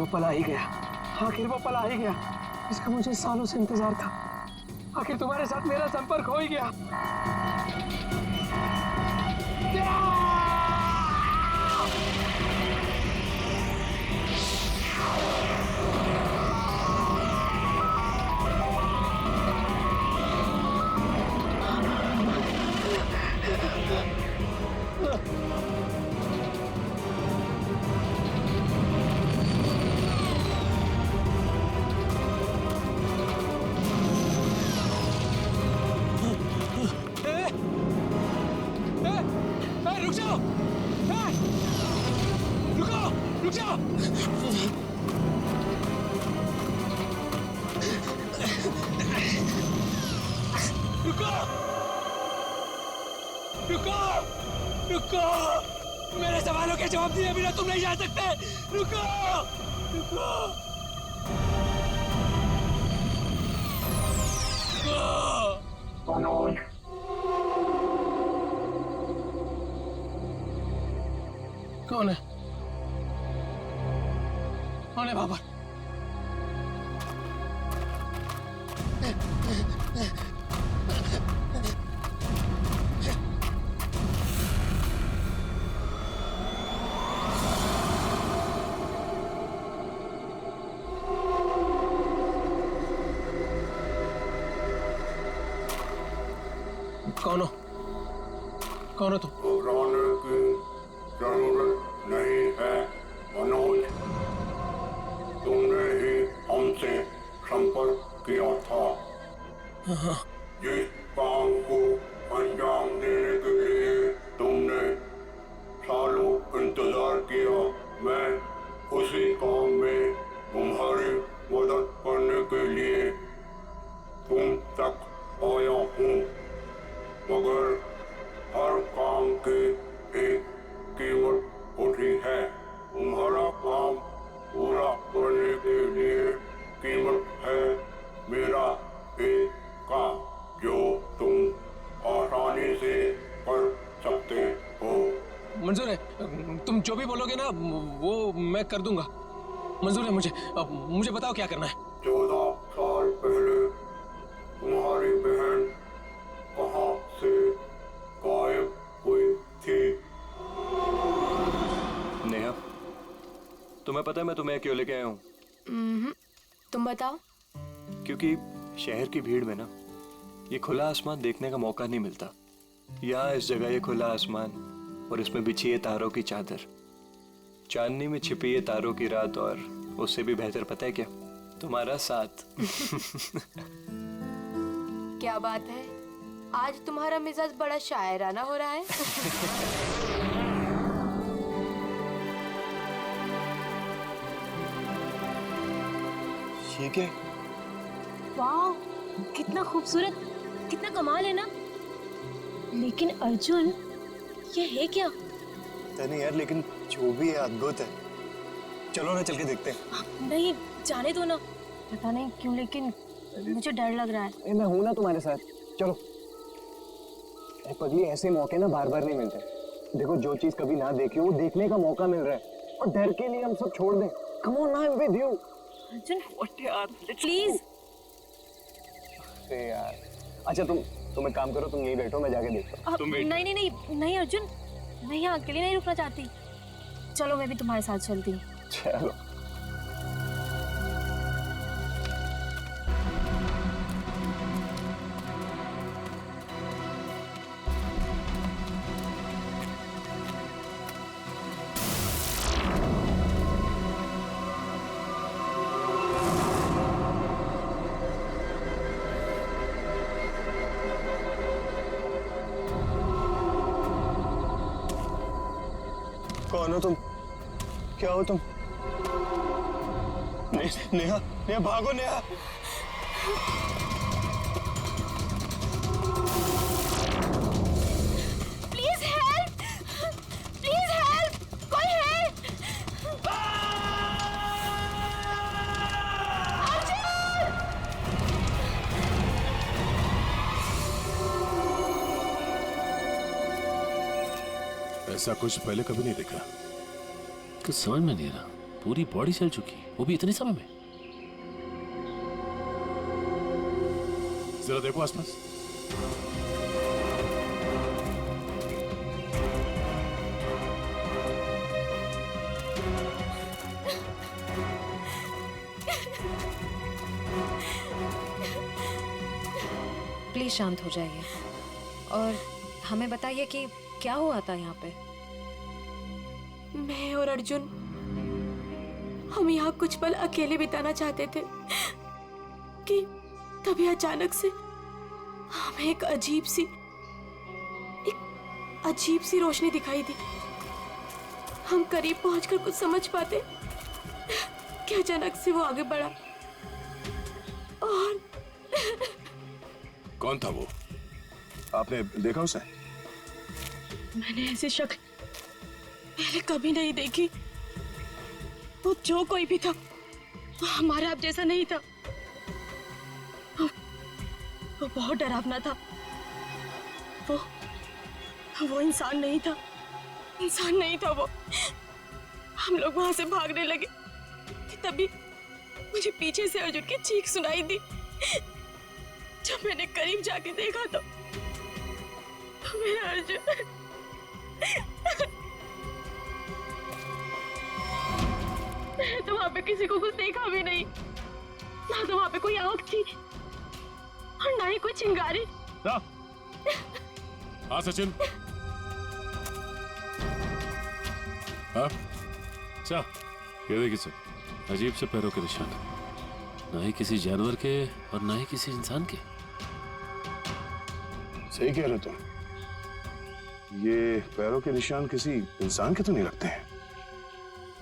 वो पल आ ही गया, आखिर वो पल आ ही गया जिसका मुझे सालों से इंतजार था। आखिर तुम्हारे साथ मेरा संपर्क हो ही गया। रुक जाओ, रुको, रुक जाओ। रुको, रुको, रुको, मेरे सवालों के जवाब दिए बिना तुम नहीं जा सकते। रुको, रुको, रुको। कौन है? कौन है बाबर? कौन हो? कौन हो तुम? जरूरत नहीं है मनोज, तुमने ही हमसे संपर्क किया था। जिस काम को अंजाम देने के लिए तुमने सालों इंतजार किया, मैं उसी काम में तुम्हारी मदद करने के लिए तुम तक आया हूँ, मगर हर काम के एक कीमत होती है। तुम्हारा काम पूरा करने के लिए कीमत है मेरा एक काम जो तुम आसानी से कर सकते हो। मंजूर है, तुम जो भी बोलोगे ना वो मैं कर दूंगा। मंजूर है मुझे। अब मुझे बताओ क्या करना है। 14 साल पहले तुम्हारी बहन कहाँ से गायब हुई थी? नेहा, तुम्हें पता है मैं तुम्हें क्यों लेके आया हूँ? तुम बताओ। क्योंकि शहर की भीड़ में ना ये खुला आसमान देखने का मौका नहीं मिलता। यहाँ इस जगह ये खुला आसमान और इसमें बिछी है तारों की चादर, चांदनी में छिपी है तारों की रात, और उससे भी बेहतर पता है क्या? तुम्हारा साथ। क्या बात है, आज तुम्हारा मिजाज बड़ा शायराना हो रहा है। ये क्या? वाह, कितना खूबसूरत, कितना कमाल है ना। लेकिन अर्जुन, ये है क्या? पता नहीं यार, लेकिन जो भी है अद्भुत है। चलो ना चल के देखते हैं। नहीं, जाने दो ना। पता नहीं क्यों लेकिन मुझे डर लग रहा है। मैं हूं ना तुम्हारे साथ, चलो। पगली, ऐसे मौके ना बार बार नहीं मिलते। देखो, जो चीज कभी ना देखी हो वो देखने का मौका मिल रहा है, और डर के लिए हम सब छोड़ दें। Come on, I am with you. Arjun, यार प्लीज। अरे यार, अच्छा तुम एक काम करो, तुम यहीं बैठो, मैं जाके देखता हूँ। नहीं नहीं नहीं नहीं अर्जुन, मैं यहाँ अकेले नहीं रुकना चाहती। चलो, मैं भी तुम्हारे साथ चलती हूँ। चलो। कौन हो तुम? क्या हो तुम? नेहा, नेहा भागो Neha. Please help, please help, कोई है? ऐसा कुछ पहले कभी नहीं देखा। कुछ समझ में नहीं आ रहा। पूरी बॉडी जल चुकी, वो भी इतने समय में। जरा देखो आसपास। प्लीज शांत हो जाइए और हमें बताइए कि क्या हुआ था यहाँ पे। मैं और अर्जुन हम यहाँ कुछ पल अकेले बिताना चाहते थे कि तभी अचानक से हमें एक अजीब सी रोशनी दिखाई दी। हम करीब पहुंचकर कुछ समझ पाते कि अचानक से वो आगे बढ़ा और कौन था वो? आपने देखा उसे? मैंने ऐसी शक्ल पहले कभी नहीं देखी। वो जो कोई भी था वो हमारे आप जैसा नहीं था। वो बहुत डरावना था। वो इंसान नहीं था। इंसान नहीं था वो। हम लोग वहां से भागने लगे कि तभी मुझे पीछे से अर्जुन की चीख सुनाई दी। जब मैंने करीब जाके देखा तो मेरा अर्जुन मैं तो वहां पे किसी को कुछ देखा भी नहीं। ना तो वहां पे कोई आंख थी और ना ही कोई चिंगारी। हाँ सचिन। हाँ अच्छा, ये देखिए सर, अजीब से पैरों के निशान, ना ही किसी जानवर के और ना ही किसी इंसान के। सही कह रहे तुम। ये पैरों के निशान किसी इंसान के तो नहीं लगते हैं।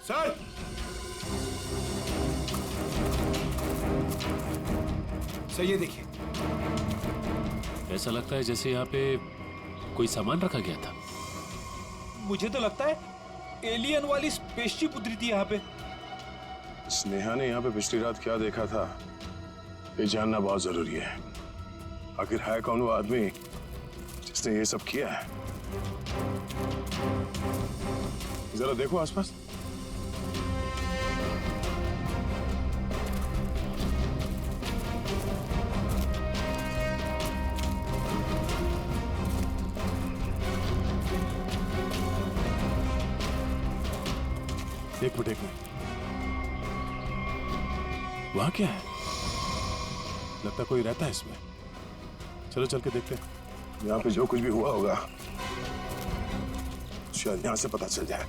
सर, सर ये देखिए। ऐसा लगता है जैसे यहाँ पे कोई सामान रखा गया था। मुझे तो लगता है एलियन वाली स्पेसशिप उतरी थी यहाँ पे। स्नेहा ने यहाँ पे पिछली रात क्या देखा था ये जानना बहुत जरूरी है। आखिर है कौन वो आदमी जिसने ये सब किया है? जरा देखो आसपास। एक मिनट, वहां क्या है? लगता कोई रहता है इसमें। चलो चल के देखते हैं। यहाँ पे जो कुछ भी हुआ होगा शायद यहाँ से पता चल जाए।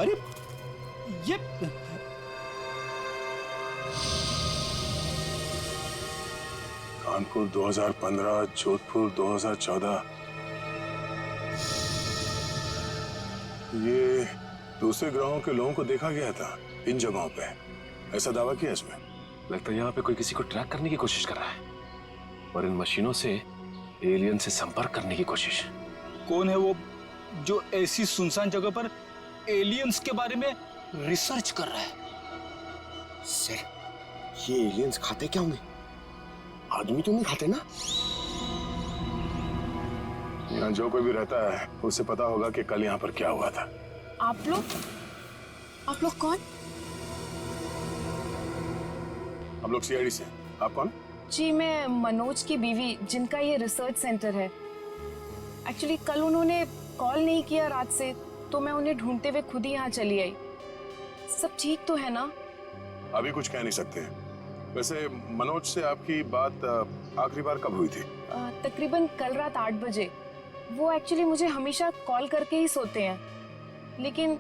अरे ये कानपुर 2015, जोधपुर 2014। ये दूसरे ग्रहों के लोगों को देखा गया था इन जगहों पे, ऐसा दावा किया इसमें। लगता है यहाँ पे कोई किसी को ट्रैक करने की कोशिश कर रहा है और इन मशीनों से एलियन से संपर्क करने की कोशिश। कौन है वो जो ऐसी सुनसान जगह पर एलियंस के बारे में रिसर्च कर रहा है? सर, ये एलियंस खाते क्या होंगे? आदमी तो नहीं खाते ना? यहाँ जो कोई भी रहता है उसे पता होगा कि कल यहाँ पर क्या हुआ था। आप लोग कौन? हम लोग सीआईडी से। आप कौन? जी, मैं मनोज की बीवी, जिनका ये रिसर्च सेंटर है। एक्चुअली कल उन्होंने कॉल नहीं किया रात से, तो मैं उन्हें ढूंढते हुए खुद ही यहाँ चली आई। सब ठीक तो है ना? अभी कुछ कह नहीं सकते। वैसे मनोज से आपकी बात आखिरी बार कब हुई थी? तकरीबन कल रात 8 बजे। वो एक्चुअली मुझे हमेशा कॉल करके ही सोते हैं, लेकिन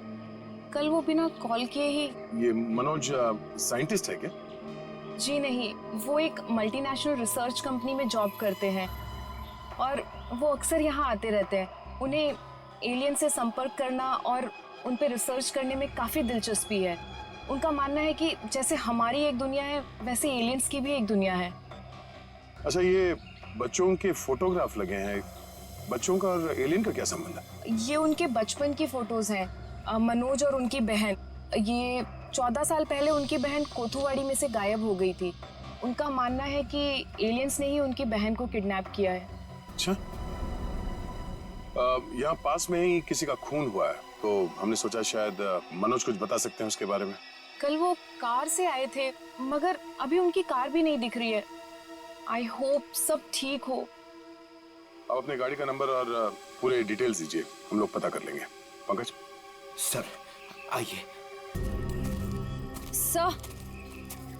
कल वो बिना कॉल किए ही। ये मनोज साइंटिस्ट है क्या? जी नहीं, वो एक मल्टीनेशनल रिसर्च कंपनी में जॉब करते हैं और वो अक्सर यहाँ आते रहते हैं। उन्हें एलियन से संपर्क करना और उन पे रिसर्च करने में काफ़ी दिलचस्पी है। उनका मानना है कि जैसे हमारी एक दुनिया है, वैसे एलियंस की भी एक दुनिया है। अच्छा, ये बच्चों के फोटोग्राफ लगे हैं। बच्चों का और एलियन का क्या संबंध है? ये उनके बचपन की फोटोज हैं, मनोज और उनकी बहन। ये 14 साल पहले उनकी बहन कोथुवाड़ी में से गायब हो गई थी। उनका मानना है कि एलियंस ने ही उनकी बहन को किडनैप किया है। अच्छा, यहाँ पास में ही किसी का खून हुआ है, तो हमने सोचा शायद मनोज कुछ बता सकते हैं उसके बारे में। कल वो कार से आए थे, मगर अभी उनकी कार भी नहीं दिख रही है। आई होप सब ठीक हो। आप अपने गाड़ी का नंबर और पूरे डिटेल्स दीजिए, हम लोग पता कर लेंगे। पंकज। सर आइए।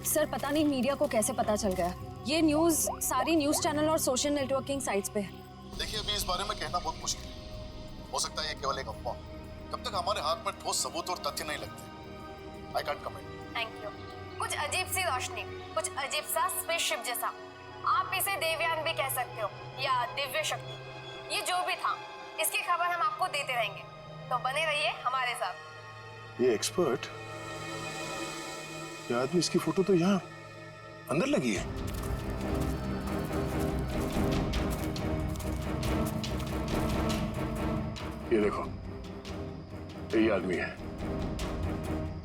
सर पता नहीं मीडिया को कैसे पता चल गया। ये न्यूज़ सारी न्यूज़ चैनल और सोशल नेटवर्किंग साइट्स पे है। देखिए, अभी इस बारे में कहना बहुत मुश्किल है। हो सकता है ये केवल एक अफवाह। जब तक हमारे हाथ में ठोस सबूत और तथ्य नहीं लगते, I can't comment. Thank you. कुछ अजीब सी रोशनी, कुछ अजीब सा स्पेसशिप जैसा। आप इसे देवयान भी कह सकते हो या दिव्य शक्ति। ये जो भी था, इसकी खबर हम आपको देते रहेंगे, तो बने रहिए हमारे साथ। ये एक्सपर्ट, ये आदमी, इसकी फोटो तो यहाँ अंदर लगी है। ये देखो, यही आदमी है।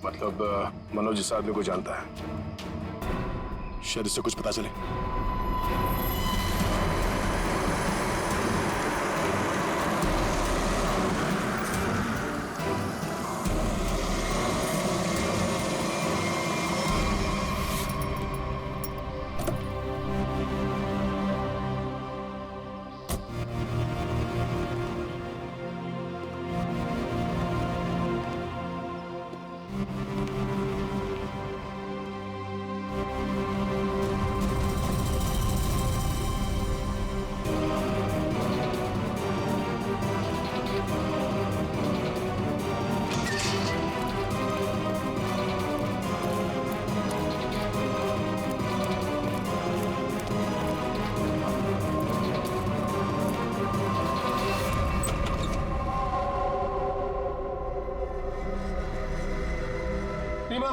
मतलब मनोज इस आदमी को जानता है। शायद इससे कुछ पता चले। रीमा,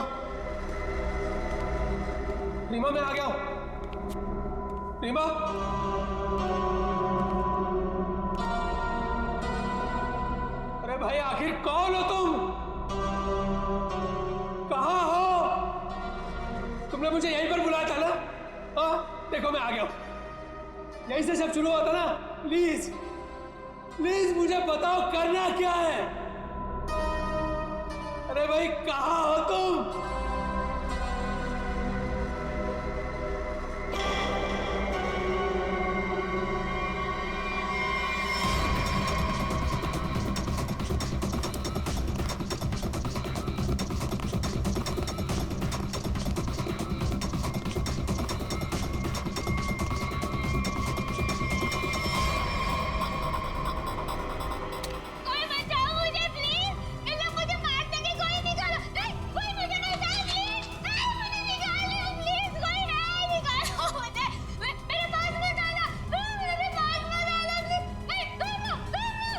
रीमा मैं आ गया हूं। रीमा, अरे भाई आखिर कौन हो तुम? कहां हो? तुमने मुझे यहीं पर बुलाया था ना? हाँ, देखो मैं आ गया हूं। यहीं से सब शुरू हुआ था ना? प्लीज प्लीज मुझे बताओ करना क्या है? अरे भाई कहां हो तुम?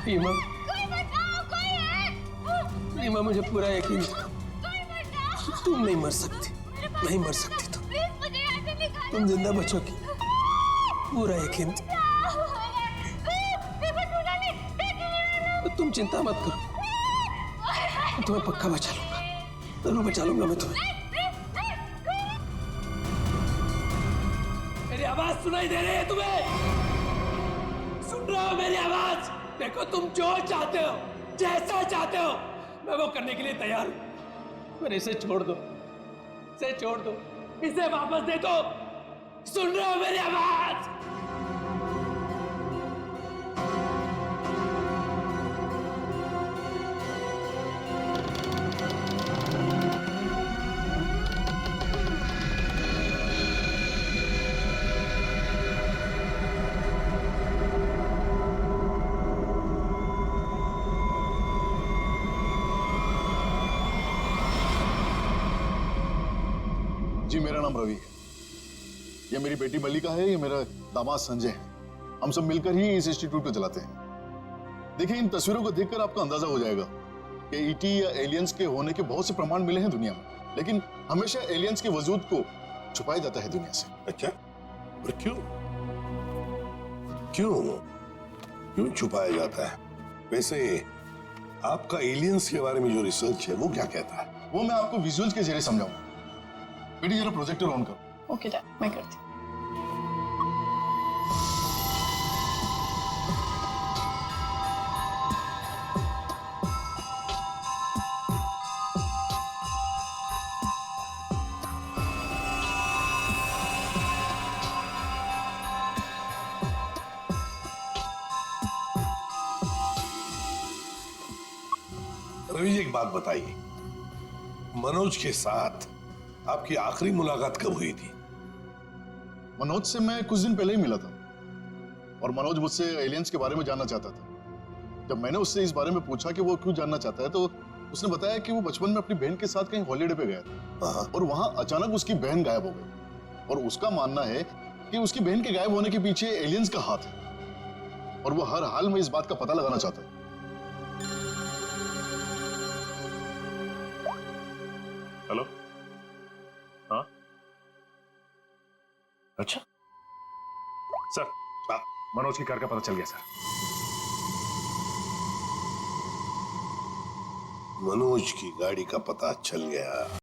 रीमा, रीमा मुझे पूरा यकीन था तुम नहीं मर सकती, नहीं मर सकती तुम जिंदा बचोगी, पूरा यकीन था। तो तुम चिंता मत करो, मैं तुम्हें पक्का बचा लूंगा, जरूर बचा लूंगा मैं तुम्हें। मेरी आवाज सुनाई दे रही है तुम्हें? सुन रहे हो मेरी आवाज? देखो तुम जो चाहते हो, जैसा चाहते हो, मैं वो करने के लिए तैयार हूं। पर इसे छोड़ दो, इसे छोड़ दो, इसे वापस दे दो। सुन रहे हो मेरी आवाज? जी, मेरा नाम रवि है। ये मेरी बेटी मल्लिका है, ये मेरा दामाद संजय है। हम सब मिलकर ही इस इंस्टीट्यूट को चलाते हैं। देखिए, इन तस्वीरों को देखकर आपको अंदाजा हो जाएगा कि ईटी या एलियंस के होने के बहुत से प्रमाण मिले हैं दुनिया में, लेकिन हमेशा एलियंस के वजूद को छुपाया जाता है दुनिया से। अच्छा, और क्यों? क्यों क्यों छुपाया जाता है? वैसे आपका एलियंस के बारे में जो रिसर्च है वो क्या कहता है? वो मैं आपको विजुअल्स के जरिए समझाऊंगा। बेटी जरा प्रोजेक्टर ऑन करो। ओके डैड, मैं करती हूँ। रवि जी, एक बात बताइए, मनोज के साथ आपकी आखिरी मुलाकात कब हुई थी? मनोज से मैं कुछ दिन पहले ही मिला था और मनोज मुझसे एलियंस के बारे में जानना चाहता था। जब मैंने उससे इस बारे में पूछा कि वो क्यों जानना चाहता है तो उसने बताया कि वो बचपन में अपनी बहन के साथ कहीं हॉलीडे पे गया था और वहां अचानक उसकी बहन गायब हो गई और उसका मानना है कि उसकी बहन के गायब होने के पीछे एलियंस का हाथ है और वो हर हाल में इस बात का पता लगाना चाहता है। हेलो, हाँ, अच्छा सर, मनोज की कार का पता चल गया सर। मनोज की गाड़ी का पता चल गया।